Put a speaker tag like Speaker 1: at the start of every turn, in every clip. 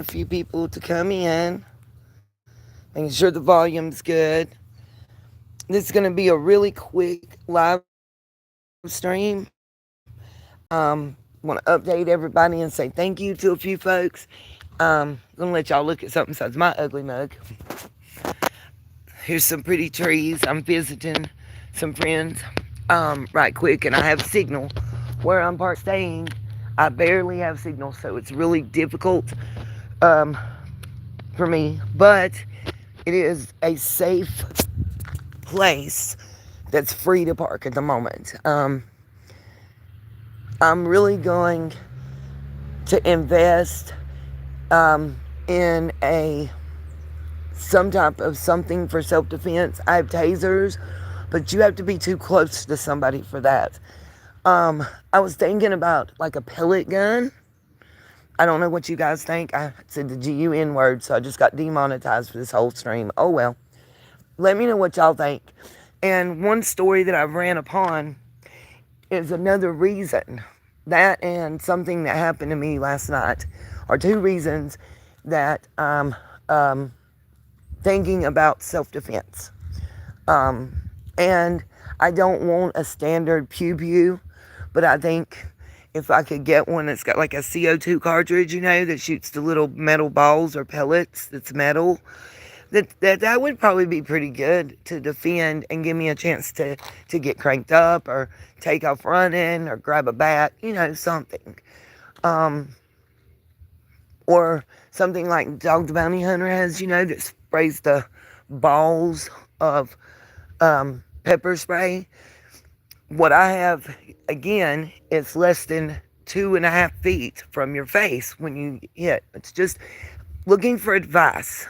Speaker 1: a few people to come in, making sure the volume's good. This is going to be a really quick live stream. Want to update everybody and say thank you to a few folks. Gonna let y'all look at something besides my ugly mug. Here's some pretty trees. I'm visiting some friends. Right quick, and I have signal where I'm parked staying. I barely have signal, so it's really difficult um, for me. But it is a safe place that's free to park at the moment. I'm really going to invest in a some type of something for self-defense. I have tasers, but you have to be too close to somebody for that. I was thinking about like a pellet gun. I don't know what you guys think. I said the GUN word, so I just got demonetized for this whole stream. Oh well. Let me know what y'all think. And one story that I've ran upon is another reason. That and something that happened to me last night are two reasons that I'm thinking about self-defense. And I don't want a standard pew pew, but I think if I could get one that's got like a CO2 cartridge, that shoots the little metal balls or pellets that's metal, that would probably be pretty good to defend and give me a chance to get cranked up or take off running or grab a bat, something. Or something like Dog the Bounty Hunter has, that sprays the balls of pepper spray. What I have, again, is less than 2.5 feet from your face when you hit. It's just looking for advice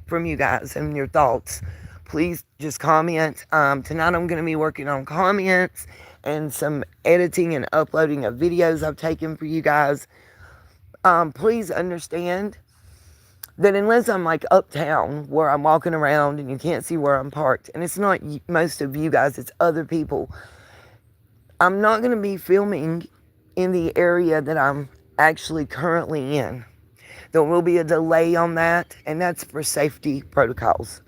Speaker 1: from you guys and your thoughts. Please just comment. Tonight I'm going to be working on comments and some editing and uploading of videos I've taken for you guys. Please understand that unless I'm like uptown where I'm walking around and you can't see where I'm parked, and it's not most of you guys, it's other people, I'm not going to be filming in the area that I'm actually currently in. There will be a delay on that, and that's for safety protocols.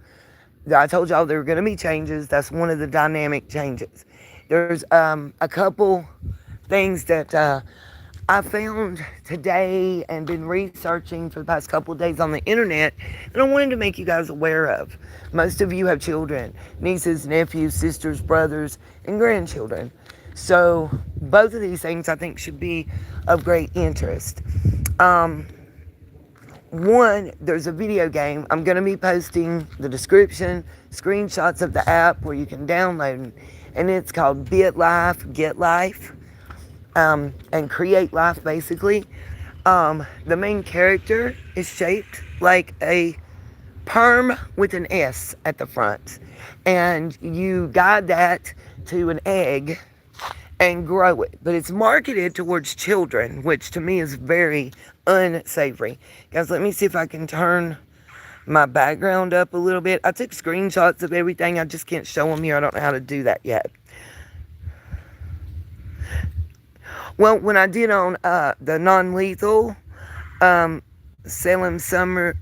Speaker 1: I told y'all there were going to be changes. That's one of the dynamic changes. There's a couple things that I found today and been researching for the past couple of days on the internet that I wanted to make you guys aware of. Most of you have children, nieces, nephews, sisters, brothers, and grandchildren. So both of these things I think should be of great interest. One, there's a video game. I'm going to be posting the description, screenshots of the app where you can download it. And it's called Get Life, and Create Life, basically. The main character is shaped like a perm with an S at the front. And you guide that to an egg and grow it. But it's marketed towards children, which to me is very unsavory. Guys, let me see if I can turn my background up a little bit. I took screenshots of everything. I just can't show them here. I don't know how to do that yet. Well, when I did on the non-lethal Salem Summer,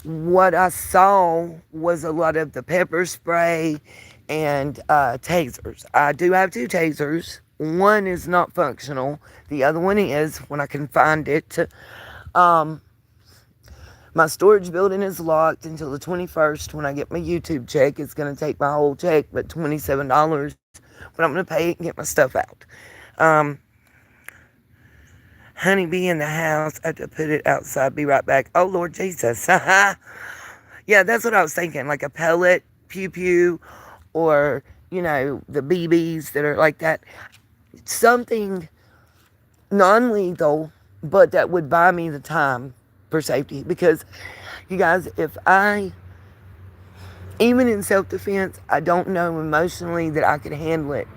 Speaker 1: what I saw was a lot of the pepper spray and tasers. I do have two tasers. One is not functional. The other one is, when I can find it. My storage building is locked until the 21st when I get my YouTube check. It's going to take my whole check, but $27. But I'm going to pay it and get my stuff out. Honeybee in the house. I have to put it outside. Be right back. Oh, Lord Jesus. Yeah, that's what I was thinking. Like a pellet, pew pew, or, the BBs that are like that. Something non-lethal, but that would buy me the time for safety. Because, you guys, even in self-defense, I don't know emotionally that I could handle it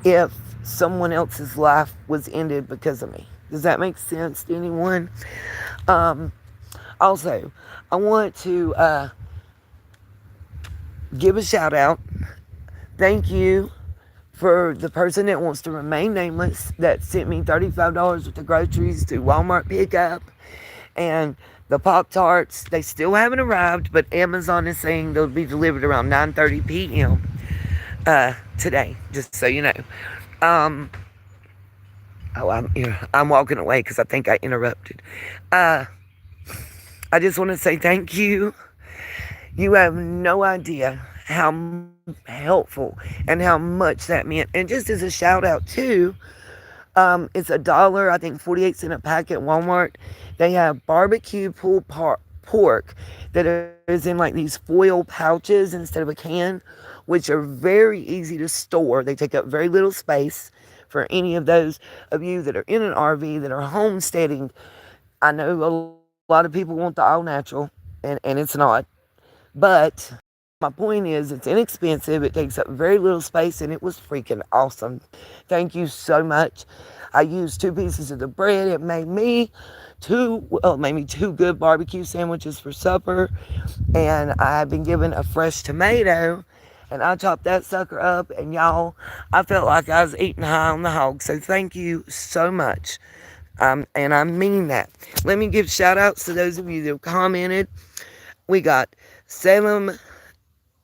Speaker 1: if someone else's life was ended because of me. Does that make sense to anyone? Also, I want to give a shout out. Thank you for the person that wants to remain nameless that sent me $35 worth of groceries to Walmart pickup. And the Pop-Tarts, they still haven't arrived, but Amazon is saying they'll be delivered around 9:30 p.m. Today, just so you know. Um, I'm walking away because I think I interrupted. I just want to say thank you. You have no idea how helpful and how much that meant. And just as a shout out too, it's $1, I think 48 cents a pack at Walmart. They have barbecue pulled pork that is in like these foil pouches instead of a can, which are very easy to store. They take up very little space for any of those of you that are in an RV that are homesteading. I know a lot of people want the all natural, and it's not. But my point is, it's inexpensive. It takes up very little space, and it was freaking awesome. Thank you so much. I used 2 pieces of the bread. It made me two good barbecue sandwiches for supper, and I've been given a fresh tomato, and I chopped that sucker up, and y'all, I felt like I was eating high on the hog. So thank you so much. And I mean that. Let me give shout outs to those of you that have commented. We got Salem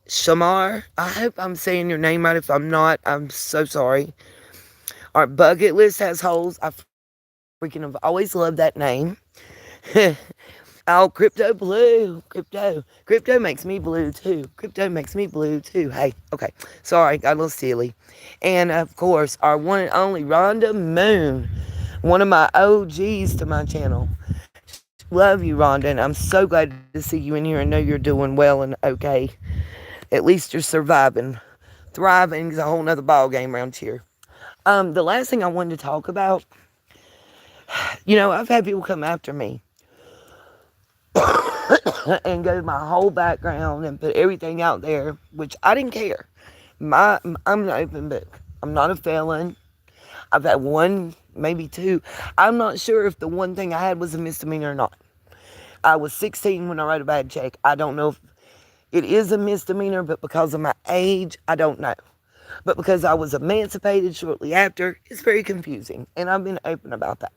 Speaker 1: Shamar. I hope I'm saying your name right. If I'm not, I'm so sorry. Our bucket list has holes. I freaking have always loved that name. Oh, Crypto Blue. Crypto makes me blue too. Hey, okay. Sorry, got a little silly. And of course, our one and only Rhonda Moon. One of my OGs to my channel. Love you, Rhonda, and I'm so glad to see you in here and know you're doing well and okay. At least you're surviving. Thriving is a whole nother ball game around here. The last thing I wanted to talk about, I've had people come after me and go my whole background and put everything out there, which I didn't care. I'm an open book. I'm not a felon. I've had 1, maybe 2. I'm not sure if the one thing I had was a misdemeanor or not. I was 16 when I wrote a bad check. I don't know if it is a misdemeanor, but because of my age, I don't know. But because I was emancipated shortly after, it's very confusing. And I've been open about that.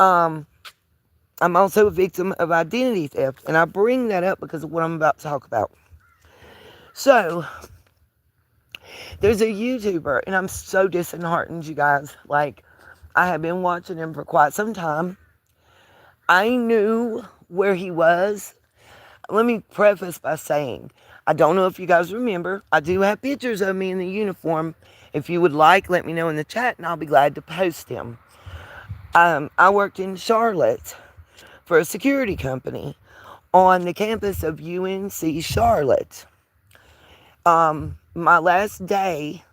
Speaker 1: I'm also a victim of identity theft. And I bring that up because of what I'm about to talk about. So, there's a YouTuber, and I'm so disheartened, you guys. Like, I have been watching him for quite some time. I knew where he was. Let me preface by saying, I don't know if you guys remember, I do have pictures of me in the uniform. If you would like, let me know in the chat, and I'll be glad to post them. I worked in Charlotte for a security company on the campus of UNC Charlotte. My last day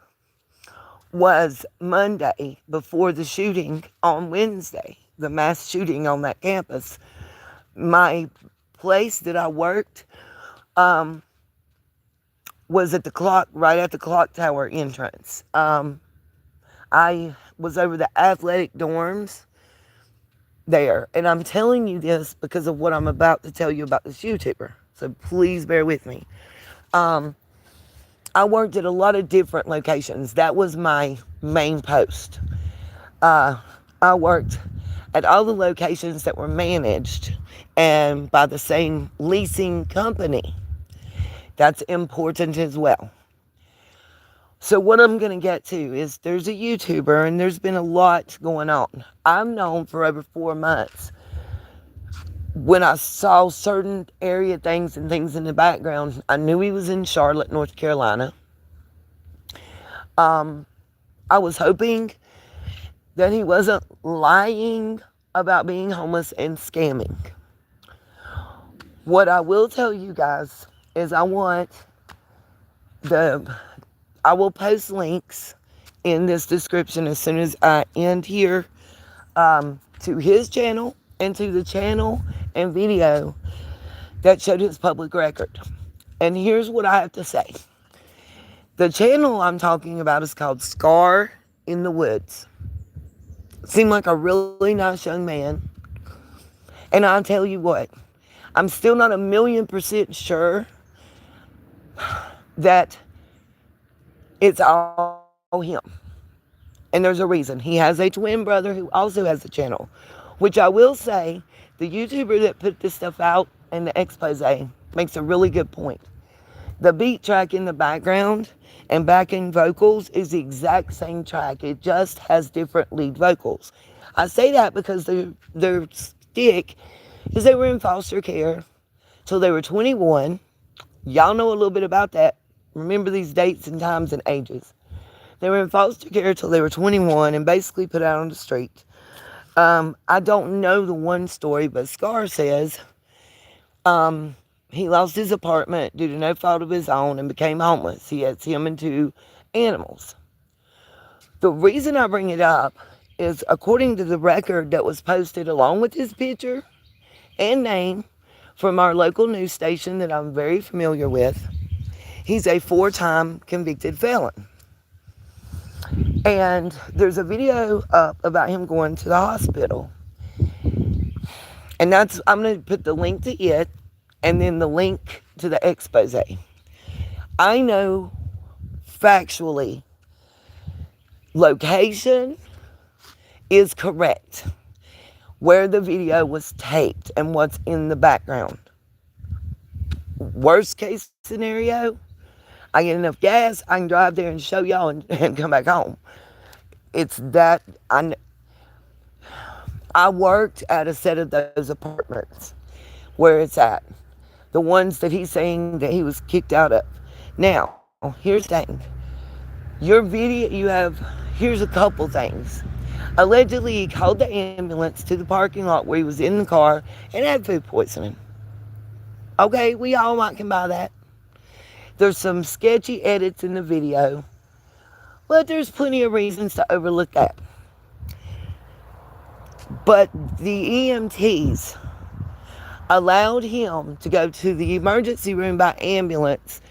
Speaker 1: was Monday before the shooting on Wednesday, the mass shooting on that campus. My place that I worked was at right at the clock tower entrance. I was over the athletic dorms there. And I'm telling you this because of what I'm about to tell you about this YouTuber. So please bear with me. I worked at a lot of different locations. That was my main post. I worked at all the locations that were managed and by the same leasing company. That's important as well. So what I'm going to get to is there's a YouTuber and there's been a lot going on. I've known for over 4 months. When I saw certain area things and things in the background, I knew he was in Charlotte, North Carolina. I was hoping that he wasn't lying about being homeless and scamming. What I will tell you guys is I will post links in this description as soon as I end here to his channel and to the channel and video that showed his public record. And here's what I have to say. The channel I'm talking about is called Scar in the Woods. Seemed like a really nice young man. And I'll tell you what, I'm still not 1,000,000% sure that it's all him. And there's a reason. He has a twin brother who also has a channel, which I will say, the YouTuber that put this stuff out and the expose makes a really good point. The beat track in the background and backing vocals is the exact same track. It just has different lead vocals. I say that because their stick is they were in foster care till they were 21. Y'all know a little bit about that. Remember these dates and times and ages. They were in foster care till they were 21 and basically put out on the street. I don't know the one story, but Scar says he lost his apartment due to no fault of his own and became homeless. He has him and 2 animals. The reason I bring it up is according to the record that was posted along with his picture and name from our local news station that I'm very familiar with, he's a 4-time convicted felon. And there's a video up about him going to the hospital. And I'm going to put the link to it and then the link to the expose. I know factually location is correct where the video was taped and what's in the background. Worst case scenario, I get enough gas, I can drive there and show y'all and come back home. It's that I worked at a set of those apartments where it's at. The ones that he's saying that he was kicked out of. Now, here's the thing. Your video, here's a couple things. Allegedly, he called the ambulance to the parking lot where he was in the car and had food poisoning. Okay, we all can buy that. There's some sketchy edits in the video, but there's plenty of reasons to overlook that. But the EMTs allowed him to go to the emergency room by ambulance,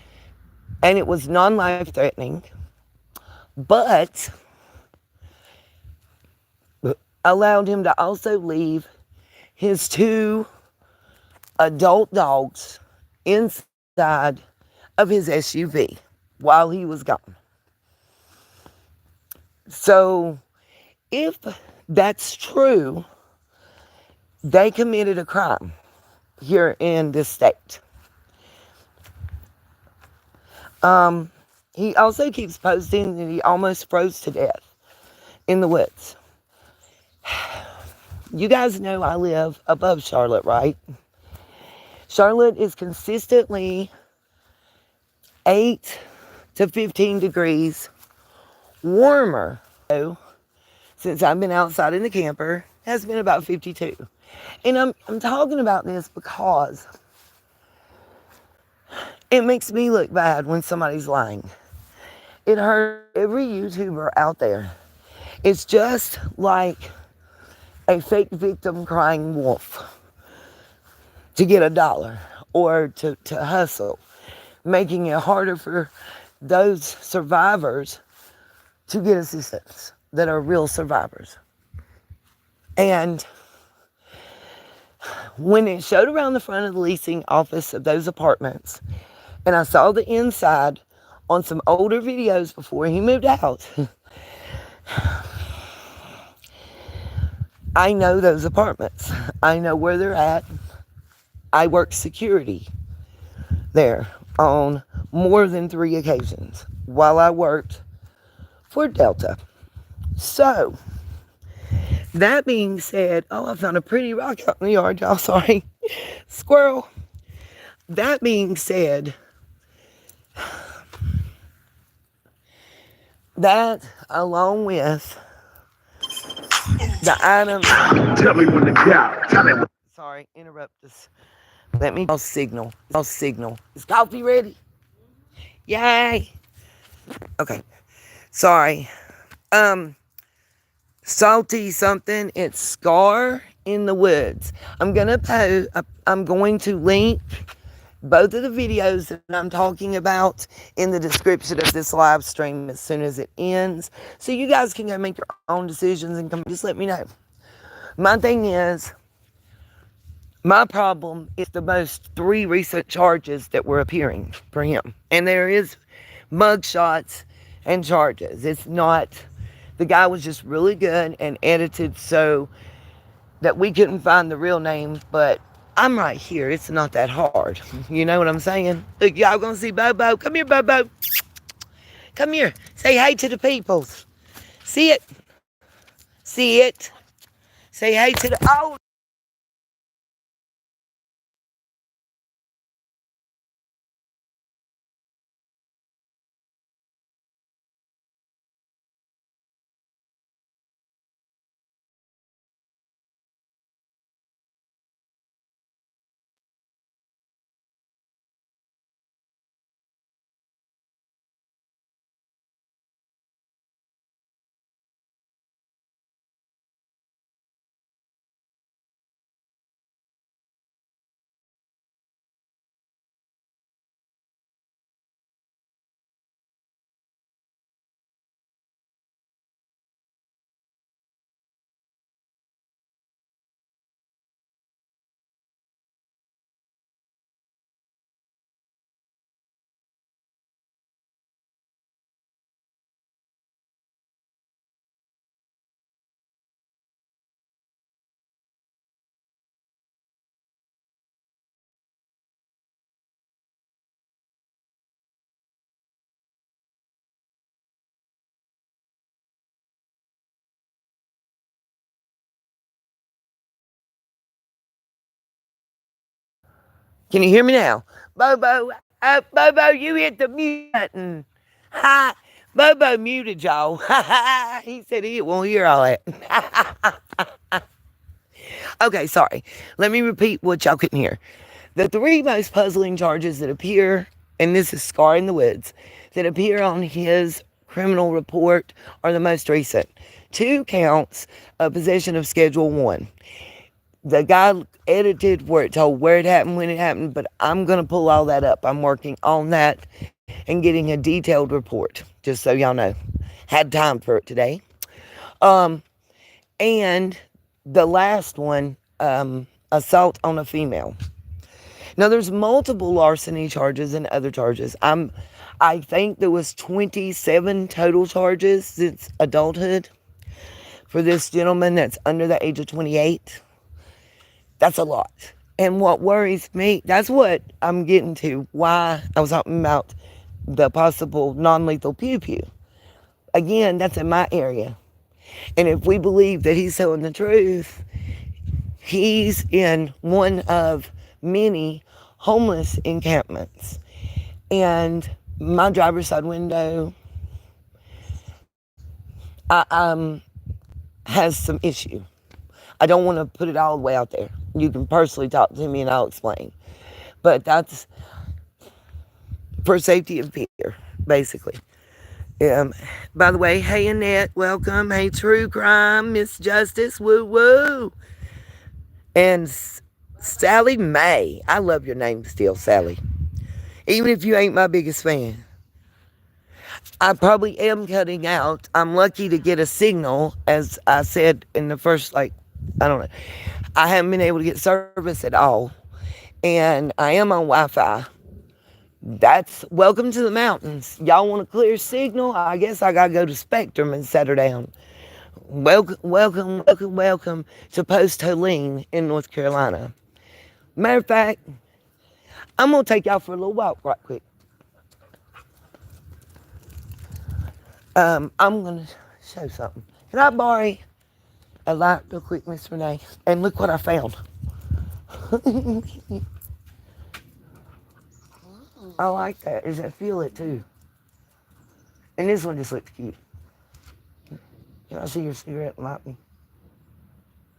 Speaker 1: and it was non-life threatening, but allowed him to also leave his 2 adult dogs inside of his SUV while he was gone. So if that's true, they committed a crime here in this state. He also keeps posting that he almost froze to death in the woods. You guys know I live above Charlotte, right? Charlotte is consistently 8 to 15 degrees warmer. Since I've been outside in the camper, has been about 52. And I'm talking about this because it makes me look bad when somebody's lying. It hurts every YouTuber out there. It's just like a fake victim crying wolf to get $1 or to hustle, making it harder for those survivors to get assistance that are real survivors. And when it showed around the front of the leasing office of those apartments, and I saw the inside on some older videos before he moved out, I know those apartments. I know where they're at. I worked security there on more than 3 occasions while I worked for Delta. So, that being said, I found a pretty rock out in the yard, y'all. Sorry. Squirrel. That being said, that along with the items.
Speaker 2: Tell me when to count. Tell me when.
Speaker 1: Sorry, interrupt this. Let me. I'll signal. Is coffee ready? Yay. Okay. Sorry. Salty something. It's Scar in the Woods. I'm going to link both of the videos that I'm talking about in the description of this live stream as soon as it ends. So you guys can go make your own decisions and just let me know. My thing is, my problem is the most 3 recent charges that were appearing for him. And there is mug shots and charges. It's not, the guy was just really good and edited so that we couldn't find the real names, but I'm right here. It's not that hard. You know what I'm saying? Look, y'all gonna see Bobo. Come here, Bobo. Come here. Say hey to the peoples. See it? See it? Say hey to the. Oh, can you hear me now? Bobo, Bobo, you hit the mute button. Ha! Bobo muted y'all. Ha ha! He said he won't hear all that. Okay, sorry. Let me repeat what y'all couldn't hear. The three most puzzling charges that appear, and this is Scar in the Woods, that appear on his criminal report are the most recent. 2 counts of possession of Schedule 1. The guy edited where it told where it happened, when it happened, but I'm going to pull all that up. I'm working on that and getting a detailed report, just so y'all know. Had time for it today. And the last one, assault on a female. Now there's multiple larceny charges and other charges. I think there was 27 total charges since adulthood for this gentleman that's under the age of 28. That's a lot. And what worries me, that's what I'm getting to, why I was talking about the possible non-lethal pew-pew. Again, that's in my area. And if we believe that he's telling the truth, he's in one of many homeless encampments. And my driver's side window has some issue. I don't want to put it all the way out there. You can personally talk to me and I'll explain. But that's for safety of fear, basically. By the way, hey Annette, welcome. Hey True Crime, Miss Justice, woo woo. And Sally Mae. I love your name still, Sally. Even if you ain't my biggest fan. I probably am cutting out. I'm lucky to get a signal, as I said in the first, I don't know. I haven't been able to get service at all. And I am on Wi-Fi. That's welcome to the mountains. Y'all want a clear signal? I guess I gotta go to Spectrum and set her down. Welcome to Post Helene in North Carolina. Matter of fact, I'm gonna take y'all for a little walk right quick. I'm gonna show something. Can I borrow a light real quick, Miss Renee? And look what I found. I like that. Is that feel it too? And this one just looks cute. Can I see your cigarette and light me?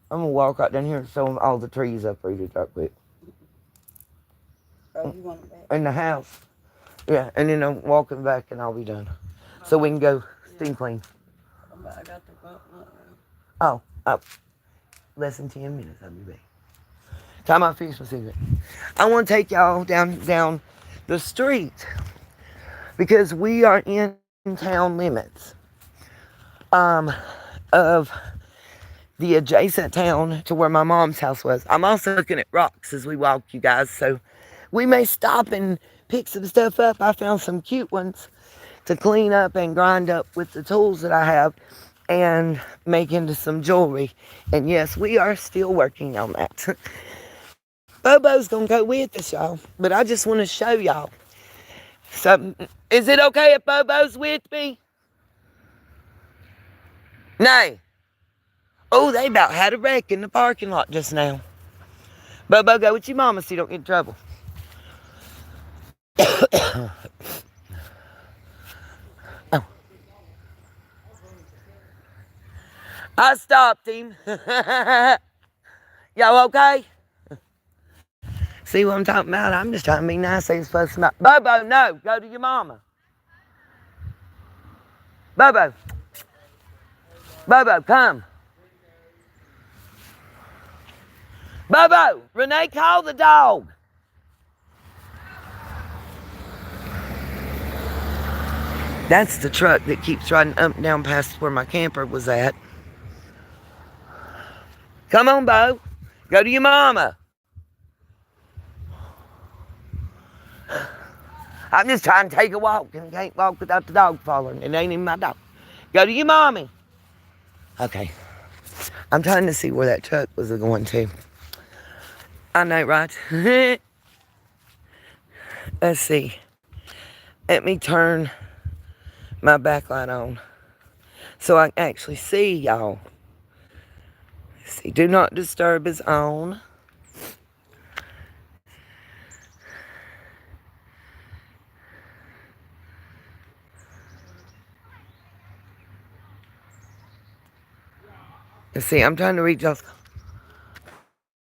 Speaker 1: I'm gonna walk right down here and show them all the trees uprooted right quick.
Speaker 3: Oh, you want it back?
Speaker 1: In the house. Yeah, and then I'm walking back and I'll be done. So we can go steam clean.
Speaker 3: I got the button.
Speaker 1: Oh, less than 10 minutes, I'll be back. Time I finish my cigarette. I want to take y'all down the street because we are in town limits of the adjacent town to where my mom's house was. I'm also looking at rocks as we walk, you guys, so we may stop and pick some stuff up. I found some cute ones to clean up and grind up with the tools that I have and make into some jewelry. And yes, we are still working on that. Bobo's gonna go with us, y'all. But I just want to show y'all something. Is it okay if Bobo's with me? No. Oh, they about had a wreck in the parking lot just now. Bobo, go with your mama so you don't get in trouble. Oh. I stopped him. Y'all okay? See what I'm talking about? I'm just trying to be nice. Ain't supposed to not. Bobo, no. Go to your mama. Bobo. Bobo, come. Bobo, Renee, call the dog. That's the truck that keeps riding up and down past where my camper was at. Come on, Bo. Go to your mama. I'm just trying to take a walk and can't walk without the dog following. It ain't even my dog. Go to your mommy. Okay. I'm trying to see where that truck was going to. I know, right? Let's see. Let me turn my backlight on so I can actually see y'all. See, do not disturb is on. Let's see, I'm trying to read y'all.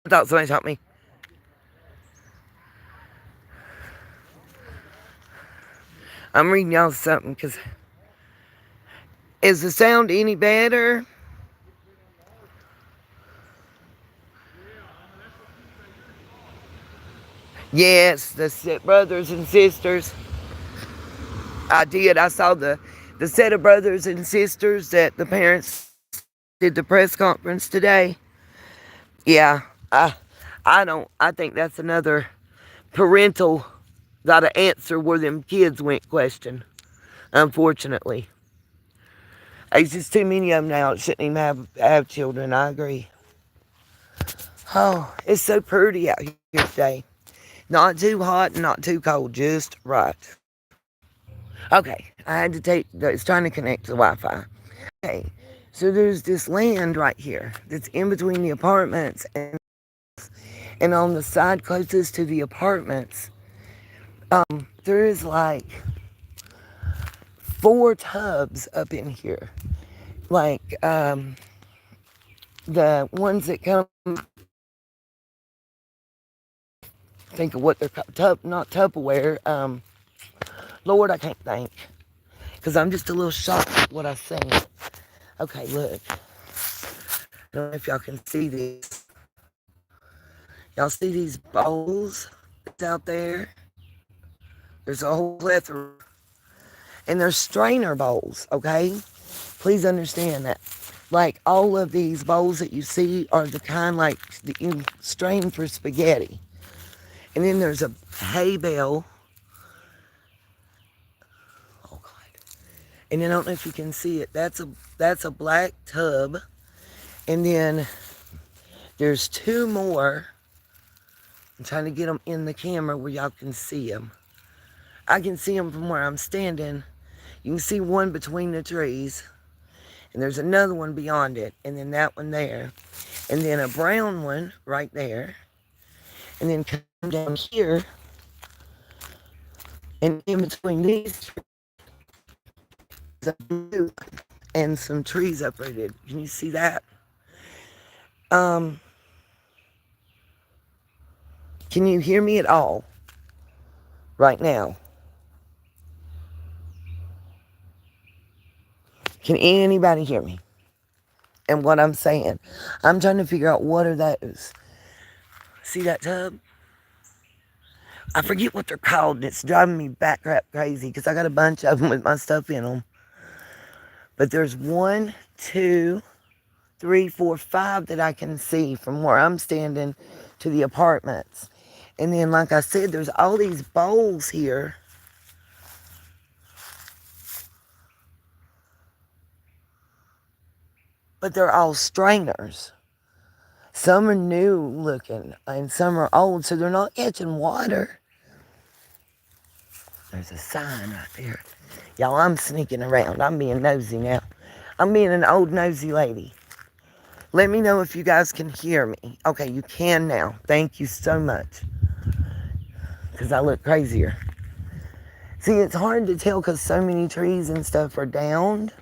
Speaker 1: I thought somebody shot me. I'm reading y'all something because is the sound any better? Yes, the brothers and sisters. I did. I saw the set of brothers and sisters that the parents did the press conference today. Yeah, I think that's another parental got to answer where them kids went question. Unfortunately, it's just too many of them now. It shouldn't even have children. I agree. Oh, it's so pretty out here today. Not too hot and not too cold, just right. Okay, I had to it's trying to connect to the Wi-Fi. Okay, so there's this land right here that's in between the apartments and on the side closest to the apartments, there is like 4 tubs up in here. Like, the ones that come, think of what they're called, not Tupperware, Lord, I can't think. Because I'm just a little shocked at what I seen. Okay, look. I don't know if y'all can see this. Y'all see these bowls that's out there? There's a whole plethora. And they're strainer bowls, okay? Please understand that. Like, all of these bowls that you see are the kind like that you strain for spaghetti. And then there's a hay bale. Oh, God. And I don't know if you can see it. That's a black tub. And then there's 2 more. I'm trying to get them in the camera where y'all can see them. I can see them from where I'm standing. You can see one between the trees. And there's another one beyond it. And then that one there. And then a brown one right there. And then come down here. And in between these trees, a blue and some trees uprooted. Can you see that? Can you hear me at all right now? Can anybody hear me? And what I'm saying? I'm trying to figure out what are those. See that tub? I forget what they're called, and it's driving me back crap crazy because I got a bunch of them with my stuff in them. But there's 1, 2, 3, 4, 5 that I can see from where I'm standing to the apartments. And then, like I said, there's all these bowls here. but they're all strainers. Some are new looking and some are old, so they're not catching water. There's a sign right there. Y'all, I'm sneaking around. I'm being nosy now. I'm being an old nosy lady. Let me know if you guys can hear me. Okay, you can now. Thank you so much. Because I look crazier. See, it's hard to tell because so many trees and stuff are downed.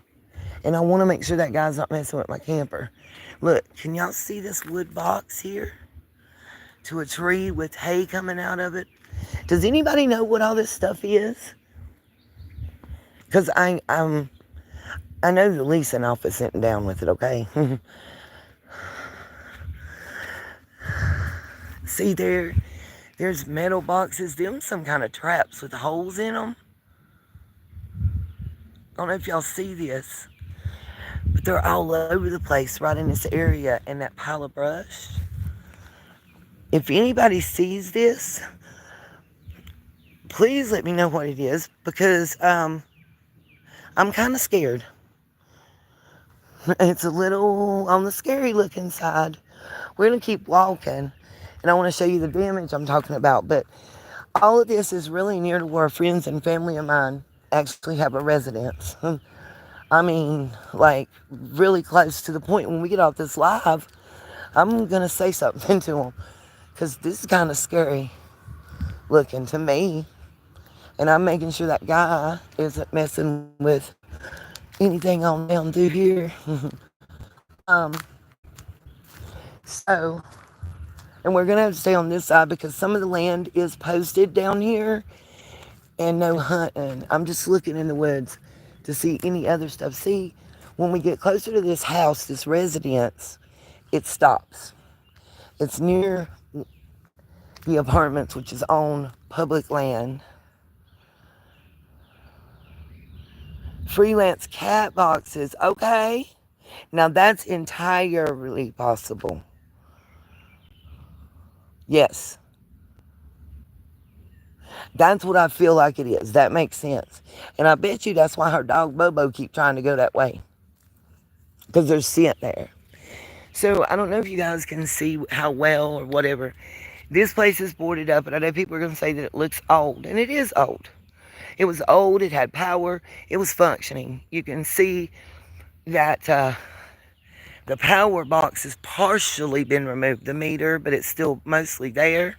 Speaker 1: And I want to make sure that guy's not messing with my camper. Look, can y'all see this wood box here? To a tree with hay coming out of it. Does anybody know what all this stuff is? Because I know the leasing office sitting down with it, okay? See there's metal boxes. Them some kind of traps with holes in them. I don't know if y'all see this. But they're all over the place right in this area in that pile of brush. If anybody sees this, please let me know what it is because I'm kind of scared. It's a little on the scary looking side. We're going to keep walking and I want to show you the damage I'm talking about. But all of this is really near to where friends and family of mine actually have a residence. I mean, like really close to the point when we get off this live, I'm going to say something to them. Because this is kind of scary looking to me. And I'm making sure that guy isn't messing with anything on down through here. So, and we're going to have to stay on this side because some of the land is posted down here. And no hunting. I'm just looking in the woods to see any other stuff. See, when we get closer to this house, this residence, it stops. It's near the apartments, which is on public land. Freelance cat boxes. Okay. Now that's entirely possible. Yes. That's what I feel like it is. That makes sense. And I bet you that's why her dog Bobo keep trying to go that way. Because there's scent there. So I don't know if you guys can see how well or whatever. This place is boarded up, and I know people are going to say that it looks old, and it is old. It was old, it had power, it was functioning. You can see that the power box has partially been removed, the meter, but it's still mostly there.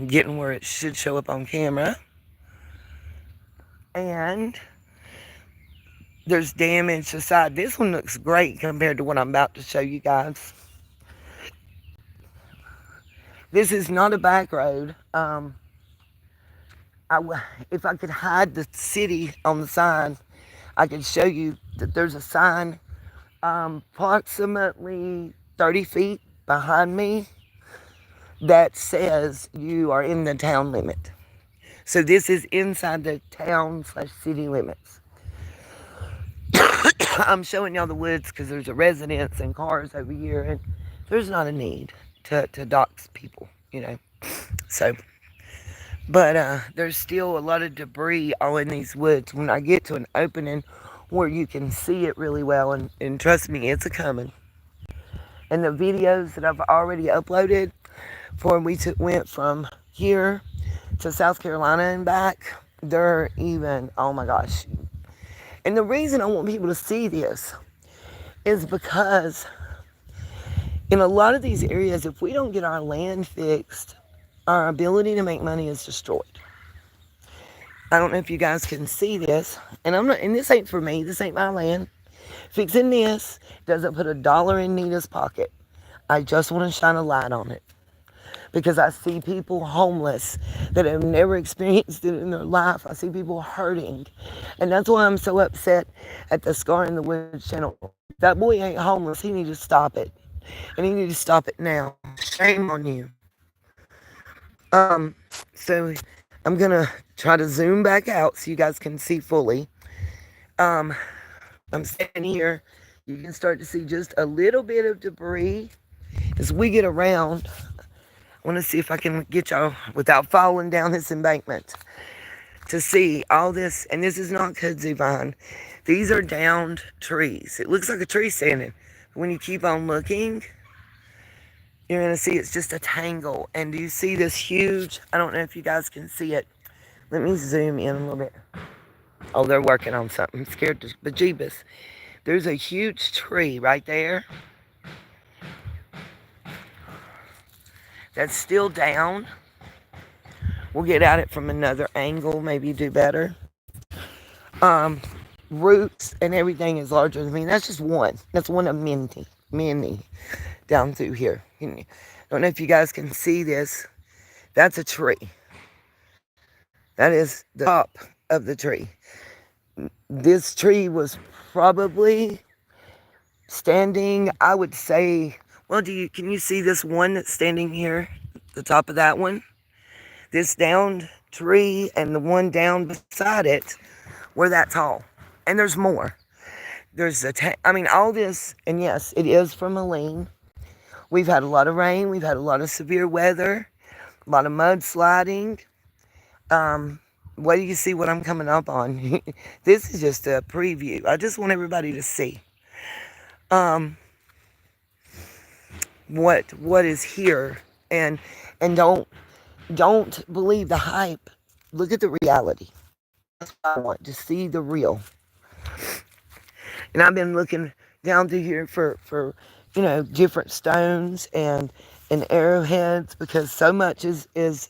Speaker 1: Getting where it should show up on camera. And there's damage to the side. This one looks great compared to what I'm about to show you guys. This is not a back road. If I could hide the city on the sign, I could show you that there's a sign approximately 30 feet behind me that says you are in the town limit. So this is inside the town/city limits. I'm showing y'all the woods because there's a residence and cars over here, and there's not a need to dox people, you know. So, but there's still a lot of debris all in these woods. When I get to an opening where you can see it really well, and trust me, it's a coming. And the videos that I've already uploaded for when we went from here to South Carolina and back, they're even, oh my gosh. And the reason I want people to see this is because in a lot of these areas, if we don't get our land fixed, our ability to make money is destroyed. I don't know if you guys can see this, and this ain't for me, this ain't my land. Fixing this doesn't put $1 in Nita's pocket. I just want to shine a light on it. Because I see people homeless that have never experienced it in their life. I see people hurting. And that's why I'm so upset at the Scar in the Woods channel. That boy ain't homeless. He needs to stop it. And he needs to stop it now. Shame on you. So I'm going to try to zoom back out so you guys can see fully. I'm standing here. You can start to see just a little bit of debris as we get around. I want to see if I can get y'all without falling down this embankment. to see all this, and this is not kudzu vine. These are downed trees. It looks like a tree standing. When you keep on looking, you're going to see it's just a tangle. And do you see this huge, I don't know if you guys can see it. Let me zoom in a little bit. Oh, they're working on something. I'm scared to bejeebus. There's a huge tree right there that's still down. We'll get at it from another angle, maybe do better. Um, Roots and everything is larger than me. That's just one. That's one of many down through here. I don't know if you guys can see this. That's a tree. That is the top of the tree. This tree was probably standing, I would say, well, can you see this one that's standing here? The top of that one? This downed tree and the one down beside it were that tall. And there's more. There's all this, and yes, it is from Helene. We've had a lot of rain. We've had a lot of severe weather, a lot of mudsliding. What do you see what I'm coming up on? This is just a preview. I just want everybody to see what is here, and don't believe the hype. Look at the reality. That's what I want to see, the real. And I've been looking down through here for different stones and arrowheads, because so much is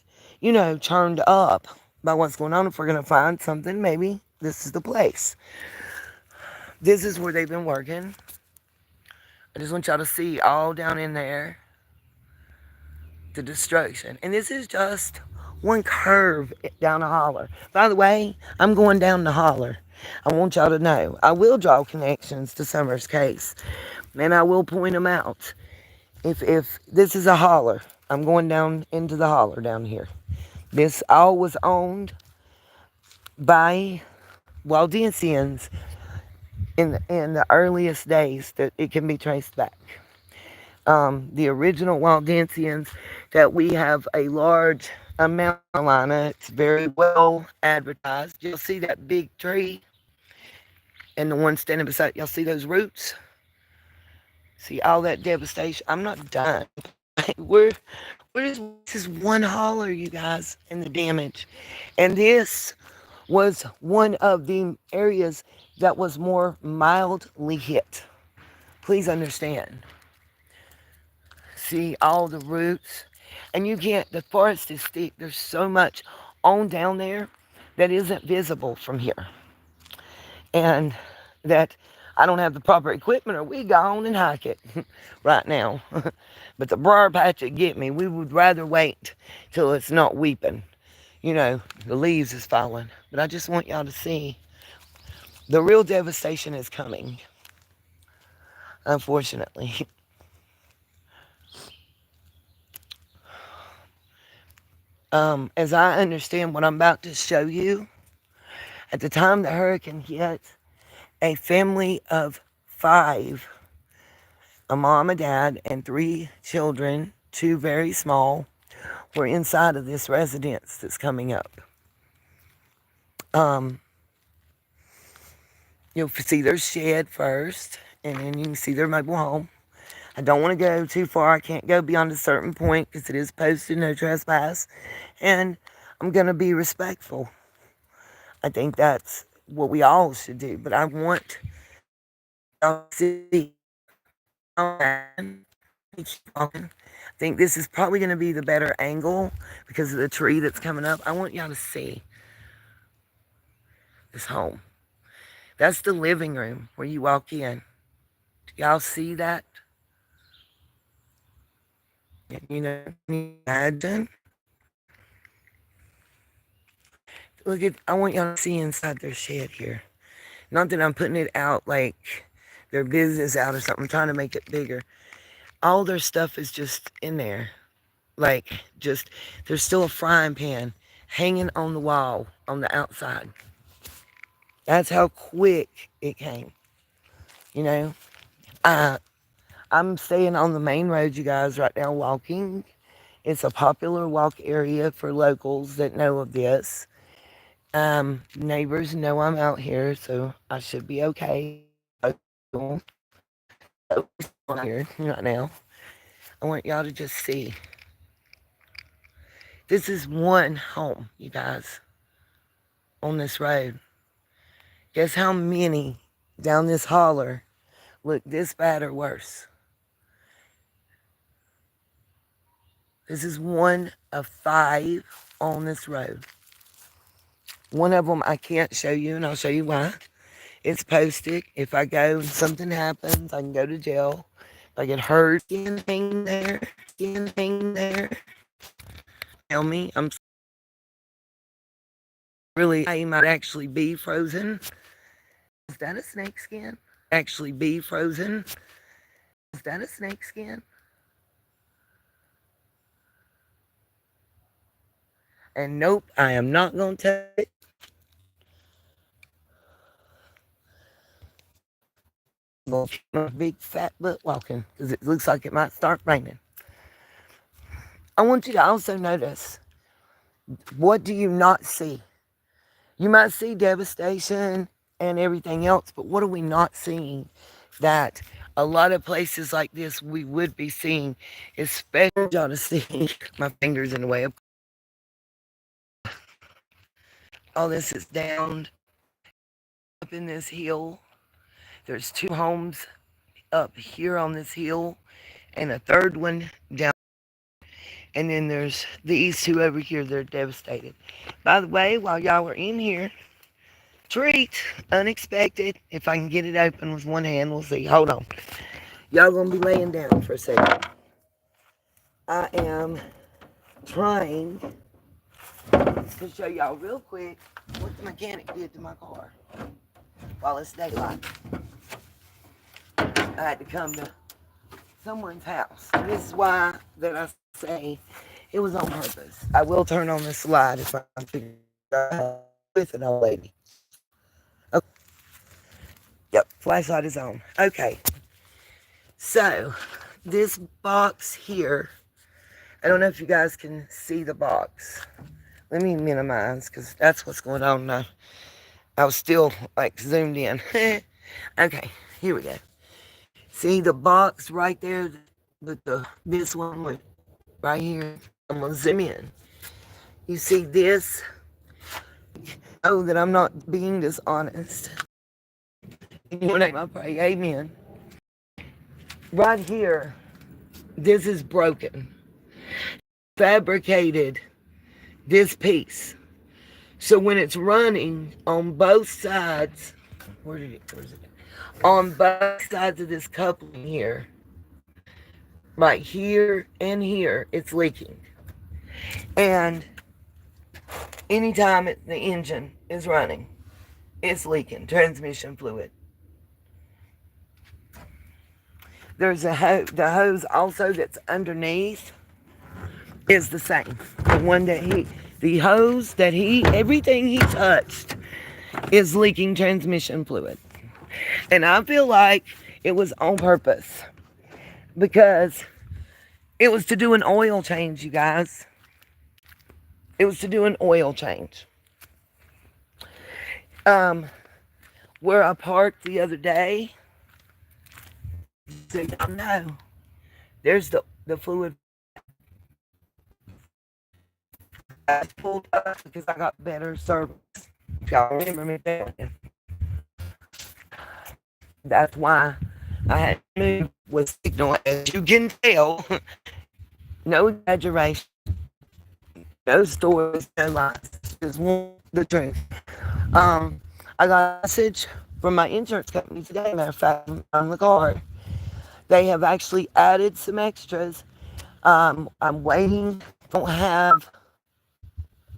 Speaker 1: churned up by what's going on. If we're going to find something, maybe this is the place. This is where they've been working. I just want y'all to see all down in there the destruction. And this is just one curve down the holler. By the way, I'm going down the holler. I want y'all to know. I will draw connections to Summer's case, and I will point them out. If this is a holler, I'm going down into the holler down here. This all was owned by Waldensians in the earliest days that it can be traced back. The original Waldensians that we have a large amount of Carolina. It's very well advertised. You'll see that big tree and the one standing beside. Y'all see those roots? See all that devastation? I'm not done. This is one holler, you guys, and the damage. And this was one of the areas that was more mildly hit. Please understand. See all the roots. And the forest is thick. There's so much on down there that isn't visible from here. And that I don't have the proper equipment, or we go on and hike it right now. But the briar patch would get me. We would rather wait till it's not weeping. The leaves is falling. But I just want y'all to see the real devastation is coming, unfortunately. As I understand what I'm about to show you, at the time the hurricane hit, a family of 5, a mom, a dad, and 3 children, 2 very small, were inside of this residence that's coming up. You'll see their shed first, and then you can see their mobile home. I don't want to go too far. I can't go beyond a certain point because it is posted no trespass, and I'm going to be respectful. I think that's what we all should do, but I want y'all to see. I think this is probably going to be the better angle because of the tree that's coming up. I want y'all to see this home. That's the living room where you walk in. Do y'all see that? Imagine. I want y'all to see inside their shed here. Not that I'm putting it out like their business out or something. I'm trying to make it bigger. All their stuff is just in there. There's still a frying pan hanging on the wall on the outside. That's how quick it came. I'm staying on the main road, you guys, right now walking. It's a popular walk area for locals that know of this. Neighbors know I'm out here, so I should be okay. Here right now. I want y'all to just see. This is one home, you guys, on this road. Guess how many down this holler look this bad or worse? This is one of 5 on this road. One of them I can't show you, and I'll show you why. It's posted. If I go and something happens, I can go to jail. If I get hurt, skin hanging there, skin hanging there. Tell me, I'm really, I might actually be frozen. Is that a snake skin? Actually be frozen. Is that a snake skin? And nope, I am not going to touch it. I'm going to keep my big fat butt walking because it looks like it might start raining. I want you to also notice, what do you not see? You might see devastation and everything else, but what are we not seeing that a lot of places like this we would be seeing, especially y'all to see my fingers in the way of all this is down up in this hill. There's 2 homes up here on this hill and a third one down. And then there's these 2 over here. They're devastated. By the way, while y'all were in here, treat, unexpected. If I can get it open with one hand, we'll see. Hold on. Y'all gonna be laying down for a second. I am trying to show y'all real quick what the mechanic did to my car while it's daylight. I had to come to someone's house. And this is why that I say it was on purpose. I will turn on the slide if I figure out with an old lady. Okay. Yep, flashlight is on. Okay. So, this box here, I don't know if you guys can see the box. Let me minimize because that's what's going on now. I was still like zoomed in. Okay, here we go. See the box right there with this one with right here. I'm gonna zoom in. You see this? Oh, that I'm not being dishonest. In your name I pray, amen. Right here, this is broken. Fabricated this piece. So when it's running on both sides, where is it? On both sides of this coupling here, right here and here, it's leaking. And anytime the engine is running, it's leaking transmission fluid. There's the hose also that's underneath is the same. The one that the hose that everything he touched is leaking transmission fluid. And I feel like it was on purpose because it was to do an oil change, you guys. It was to do an oil change. Where I parked the other day, so y'all know, there's the fluid. I pulled up because I got better service. Y'all remember me there. That's why I had to move with signal, as you can tell. No exaggeration, no stories, no lies. Just the truth. I got a message from my insurance company today. Matter of fact, on the card, they have actually added some extras. I'm waiting. I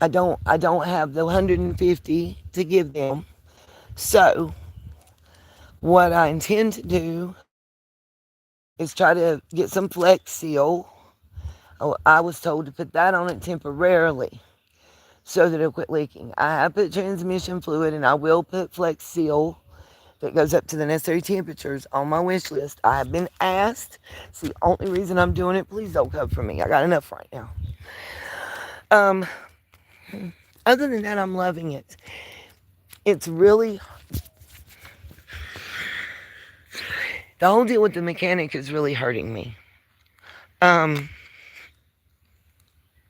Speaker 1: don't have the 150 to give them. So what I intend to do is try to get some Flex Seal. Oh, I was told to put that on it temporarily so that it'll quit leaking. I have put transmission fluid and I will put Flex Seal that goes up to the necessary temperatures on my wish list. I have been asked. It's the only reason I'm doing it. Please don't come for me. I got enough right now. Other than that, I'm loving it. It's really, the whole deal with the mechanic is really hurting me. Um,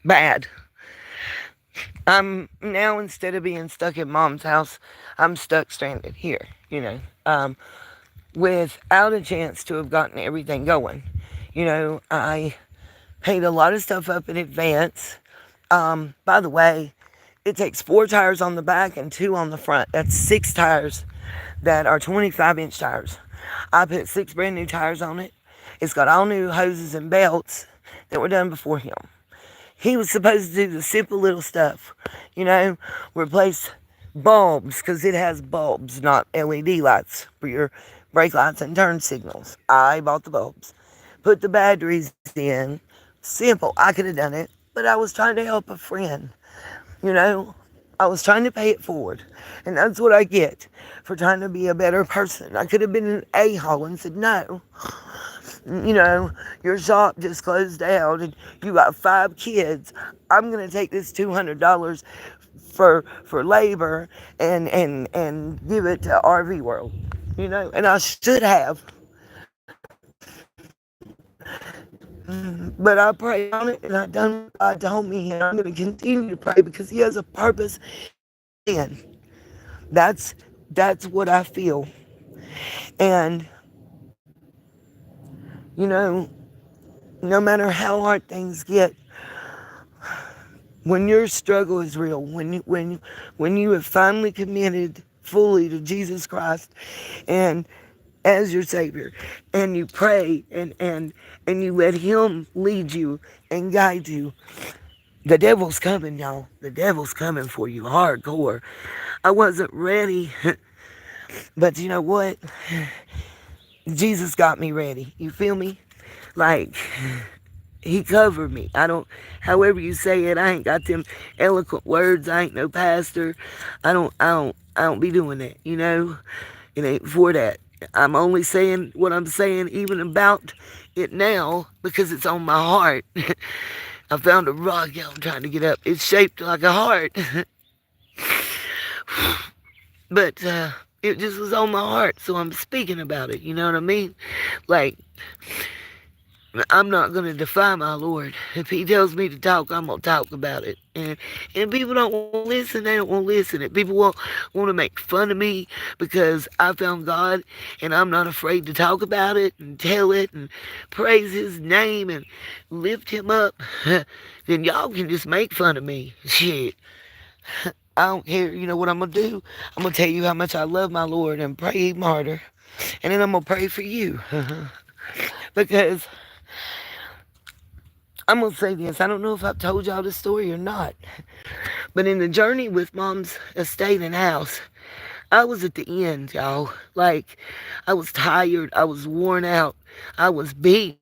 Speaker 1: Bad. I'm now, instead of being stuck at mom's house, I'm stuck stranded here, without a chance to have gotten everything going. I paid a lot of stuff up in advance. By the way, it takes 4 tires on the back and 2 on the front. That's 6 tires that are 25-inch tires. I put 6 brand new tires on it. It's got all new hoses and belts that were done before him. He was supposed to do the simple little stuff, replace bulbs, because it has bulbs, not LED lights for your brake lights and turn signals. I bought the bulbs. Put the batteries in. Simple. I could have done it, but I was trying to help a friend. You know, I was trying to pay it forward. And that's what I get for trying to be a better person. I could have been an a-hole and said, no, your shop just closed down and you got 5 kids. I'm going to take this $200 for labor and give it to RV World, and I should have. But I prayed on it and I done what God told me, and I'm going to continue to pray because He has a purpose in. That's what I feel. And, no matter how hard things get, when your struggle is real, when you have finally committed fully to Jesus Christ and as your Savior, and you pray and you let Him lead you and guide you, the devil's coming, y'all. The devil's coming for you hardcore. I wasn't ready, but you know what? Jesus got me ready. You feel me? Like, He covered me. However you say it, I ain't got them eloquent words. I ain't no pastor. I don't be doing that, It ain't for that. I'm only saying what I'm saying even about it now because it's on my heart. I found a rock, y'all, trying to get up. It's shaped like a heart. But it just was on my heart, so I'm speaking about it. You know what I mean? Like, I'm not going to defy my Lord. If He tells me to talk, I'm going to talk about it. And people don't want to listen, they don't want to listen. If people want to make fun of me because I found God and I'm not afraid to talk about it and tell it and praise His name and lift Him up, then y'all can just make fun of me. Shit. I don't care. You know what I'm going to do? I'm going to tell you how much I love my Lord and pray even harder. And then I'm going to pray for you. Because I'm going to say this. I don't know if I've told y'all this story or not. But in the journey with Mom's estate and house, I was at the end, y'all. Like, I was tired. I was worn out. I was beat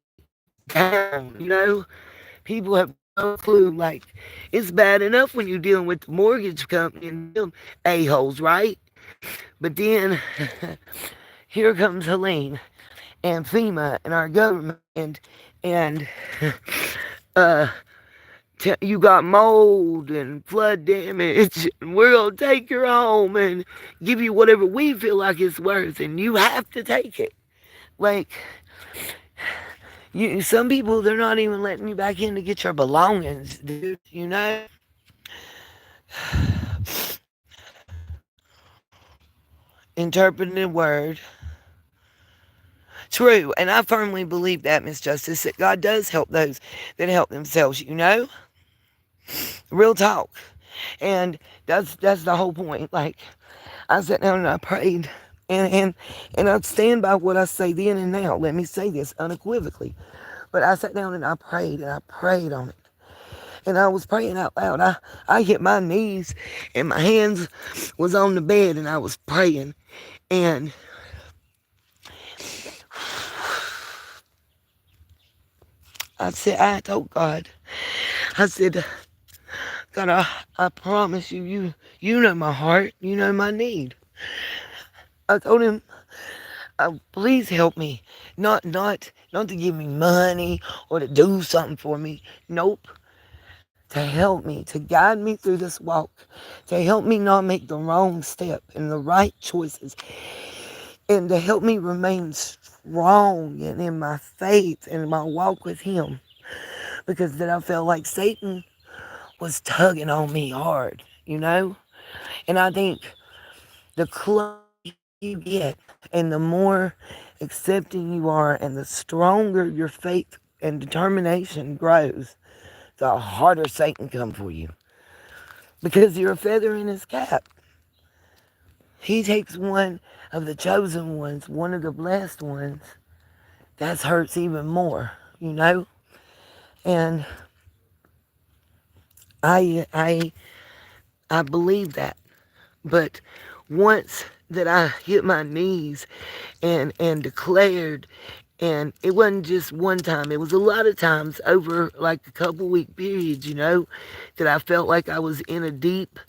Speaker 1: down, People have no clue. Like, it's bad enough when you're dealing with the mortgage company and them a-holes, right? But then, here comes Helene and FEMA and our government and you got mold and flood damage, and we're going to take your home and give you whatever we feel like it's worth, and you have to take it. Like, some people, they're not even letting you back in to get your belongings, dude, Interpreting the word. True, and I firmly believe that, Miss Justice, that God does help those that help themselves, Real talk. And that's the whole point. Like, I sat down and I prayed. And I stand by what I say then and now. Let me say this unequivocally. But I sat down and I prayed on it. And I was praying out loud. I hit my knees and my hands was on the bed and I was praying. And I told God, I said, God, I promise you know my heart, you know my need. I told Him, please help me, not to give me money or to do something for me. Nope. to help me, to guide me through this walk, to help me not make the wrong step and the right choices, and to help me remain strong and in my faith and my walk with Him. Because then I felt like Satan was tugging on me hard, you know? And I think the closer you get and the more accepting you are and the stronger your faith and determination grows, the harder Satan come for you. Because you're a feather in his cap. He takes one of the chosen ones, one of the blessed ones. That hurts even more, you know? And I I believe that. But once that I hit my knees and declared, and it wasn't just one time, it was a lot of times over like a couple week periods, you know, that I felt like I was in a deep,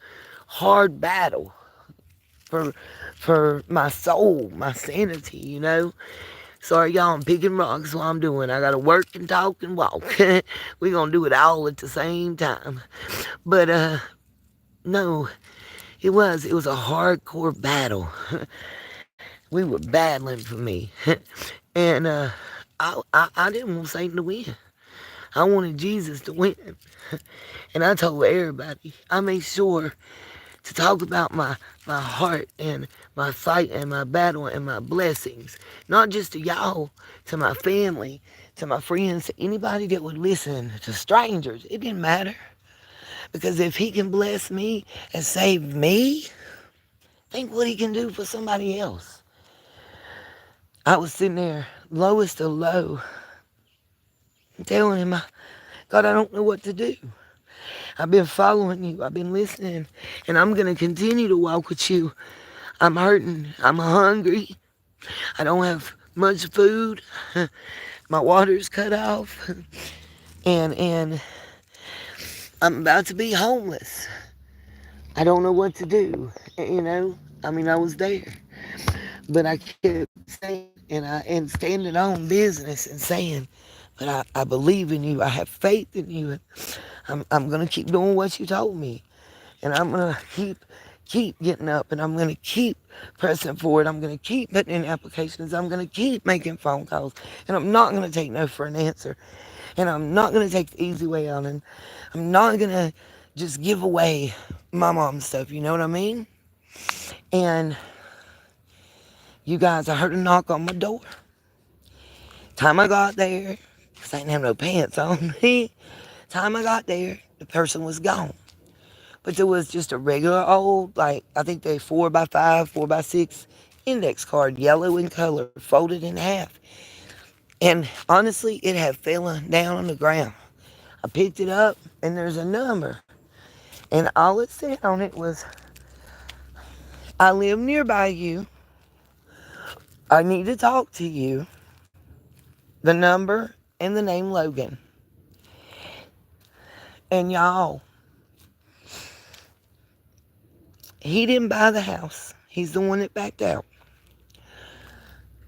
Speaker 1: hard battle for my soul, my sanity, you know. Sorry, y'all, I'm picking rocks while I'm doing. I gotta work and talk and walk. We gonna do it all at the same time. But no, it was a hardcore battle. We were battling for me, and I didn't want Satan to win. I wanted Jesus to win, and I told everybody. I made sure to talk about my heart and my fight and my battle and my blessings. Not just to y'all, to my family, to my friends, to anybody that would listen, to strangers. It didn't matter. Because if he can bless me and save me, think what he can do for somebody else. I was sitting there, lowest of low, telling him, God, I don't know what to do. I've been following you. I've been listening. And I'm going to continue to walk with you. I'm hurting. I'm hungry. I don't have much food. My water's cut off. And I'm about to be homeless. I don't know what to do. You know? I mean, I was there. But I kept saying and standing on business and saying, but I believe in you. I have faith in you. I'm gonna keep doing what you told me. And I'm gonna keep getting up, and I'm gonna keep pressing forward. I'm gonna keep putting in applications. I'm gonna keep making phone calls. And I'm not gonna take no for an answer. And I'm not gonna take the easy way out, and I'm not gonna just give away my mom's stuff, you know what I mean? And you guys, I heard a knock on my door. Time I got there, 'cause I didn't have no pants on me. Time I got there, the person was gone. But there was just a regular old, like, I think they 4x5, 4x6 index card, yellow in color, folded in half. And honestly, it had fallen down on the ground. I picked it up, and there's a number. And all it said on it was, I live nearby you. I need to talk to you. The number and the name Logan. And y'all, he didn't buy the house. He's the one that backed out